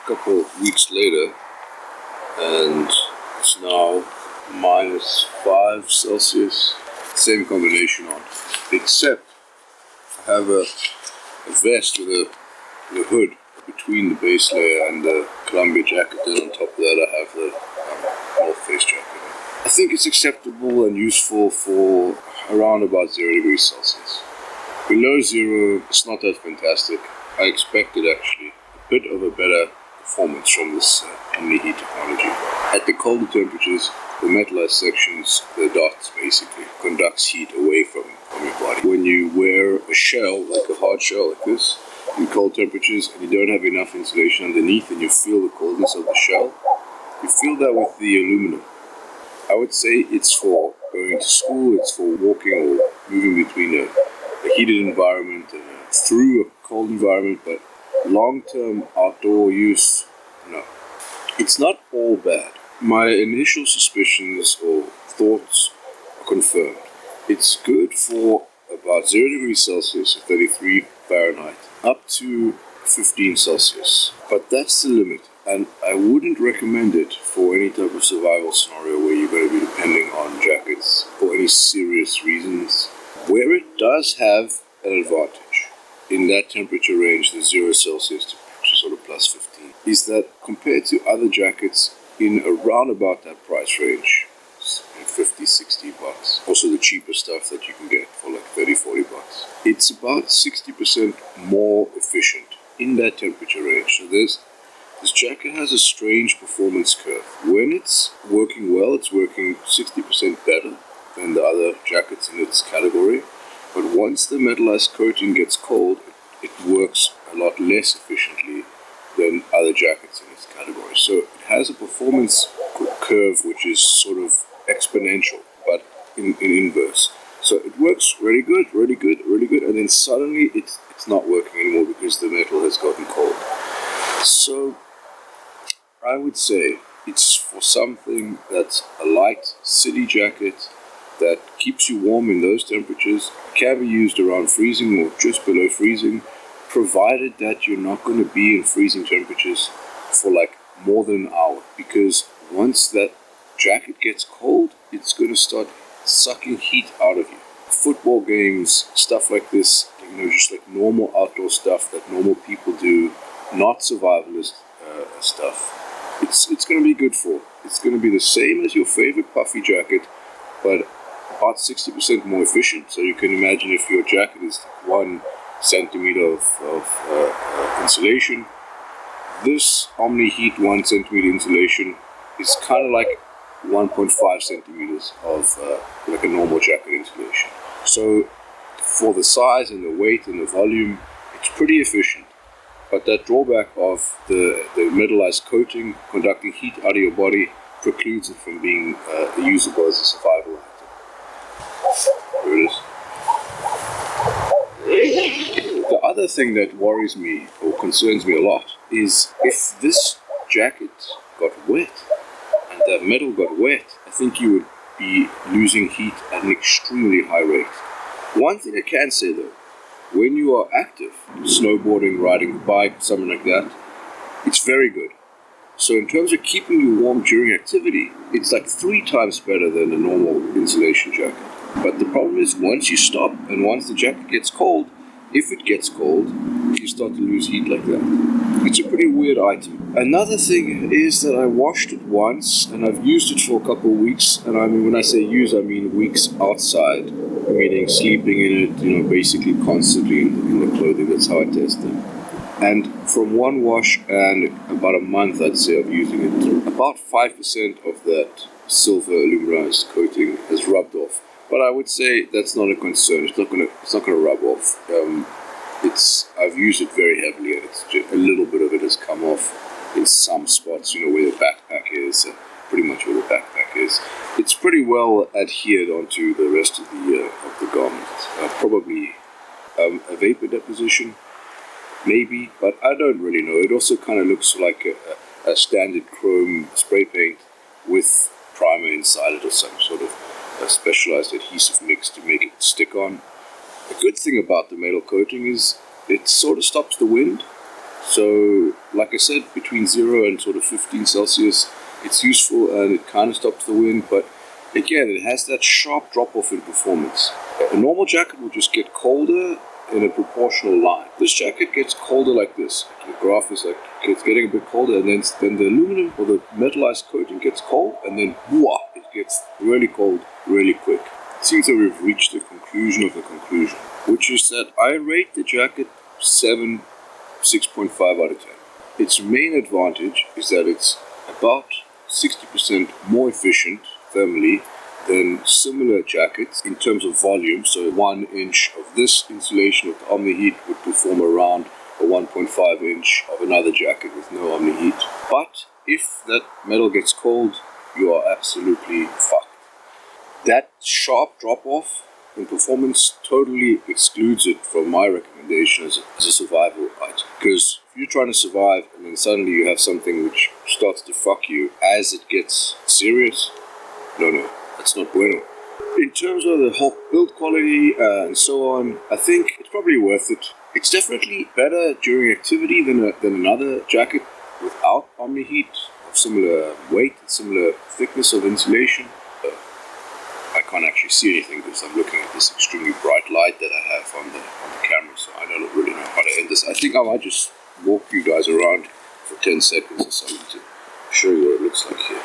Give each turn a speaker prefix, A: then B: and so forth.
A: a couple of weeks later, and it's now -5 Celsius. Same combination on, except I have a vest with a hood between the base layer and the Columbia jacket, and on top of that I have the North Face jacket. I think it's acceptable and useful for around about 0 degrees Celsius. Below 0, it's not that fantastic. I expected actually a bit of a better performance from this OMNIHEAT technology. At the colder temperatures, the metallized sections, the dots basically, conducts heat away from your body. When you wear a shell, like a hard shell like this, in cold temperatures, and you don't have enough insulation underneath and you feel the coldness of the shell, you feel that with the aluminum. I would say it's for going to school, it's for walking or moving between a heated environment and through a cold environment, but long-term outdoor use, no. It's not all bad. My initial suspicions or thoughts are confirmed. It's good for about 0 degrees Celsius, 33 Fahrenheit, up to 15 Celsius. But that's the limit, and I wouldn't recommend it for any type of survival scenario where you're going to be depending on jackets for any serious reasons. Where it does have an advantage in that temperature range, the 0 Celsius to sort of +15, is that compared to other jackets in around about that price range, $50-60, also the cheaper stuff that you can get for like $30-40, it's about 60% more efficient in that temperature range. So this jacket has a strange performance curve. When it's working well, it's working 60% better than the other jackets in its category. But once the metallized coating gets cold, it works a lot less efficiently than other jackets in its category. So it has a performance curve which is sort of exponential, but in inverse. So it works really good, and then suddenly it's not working anymore because the metal has gotten cold. So I would say it's for something that's a light city jacket that keeps you warm in those temperatures, can be used around freezing or just below freezing, provided that you're not going to be in freezing temperatures for like more than an hour, because once that jacket gets cold, it's going to start sucking heat out of you. Football games, stuff like this, just like normal outdoor stuff that normal people do, not survivalist stuff, it's going to be good for. It's going to be the same as your favorite puffy jacket, but about 60% more efficient. So you can imagine if your jacket is 1 centimeter of insulation, this OMNIHEAT 1 centimeter insulation is kind of like 1.5 centimeters of like a normal jacket insulation. So for the size and the weight and the volume, it's pretty efficient. But that drawback of the metallized coating conducting heat out of your body precludes it from being usable as a survival item. There it is. The other thing that worries me or concerns me a lot is if this jacket got wet and the metal got wet, I think you would be losing heat at an extremely high rate. One thing I can say though, when you are active, snowboarding, riding a bike, something like that, it's very good. So in terms of keeping you warm during activity, it's like 3 times better than a normal insulation jacket. But the problem is once you stop and once the jacket gets cold, if it gets cold, you start to lose heat like that. It's a pretty weird item. Another thing is that I washed it once and I've used it for a couple of weeks. And I mean, when I say use, I mean weeks outside, meaning sleeping in it, basically constantly in the clothing. That's how I test them. And from one wash and about a month, I'd say, of using it, about 5% of that silver aluminized coating has rubbed off. But I would say that's not a concern. It's not gonna rub off. I've used it very heavily, and it's just a little bit of it has come off in some spots. Where the backpack is, pretty much where the backpack is. It's pretty well adhered onto the rest of the garment. Probably a vapor deposition, maybe, but I don't really know. It also kind of looks like a standard chrome spray paint with primer inside it or some sort of a specialized adhesive mix to make it stick on. A good thing about the metal coating is it sort of stops the wind, So, like I said, between 0 and sort of 15 Celsius, it's useful and it kind of stops the wind, but again, it has that sharp drop-off in performance. A normal jacket will just get colder in a proportional line. This jacket gets colder like this. The graph is like, it's getting a bit colder, and then the aluminum or the metallized coating gets cold, and then whoa, it gets really cold really quick. It seems that we've reached the conclusion of the conclusion, which is that I rate the jacket 6.5 out of 10. Its main advantage is that it's about 60% more efficient thermally than similar jackets in terms of volume. So 1 inch of this insulation with the OMNIHEAT would perform around a 1.5 inch of another jacket with no OMNIHEAT. But if that metal gets cold, you are absolutely fucked. That sharp drop-off in performance totally excludes it from my recommendation as a survival item. Because if you're trying to survive and then suddenly you have something which starts to fuck you as it gets serious, no, that's not bueno. In terms of the whole build quality and so on, I think it's probably worth it. It's definitely better during activity than another jacket without OMNIHEAT of similar weight and similar thickness of insulation. I can't actually see anything because I'm looking at this extremely bright light that I have on the camera, so I don't really know how to end this. I think I might just walk you guys around for 10 seconds or something to show you what it looks like here.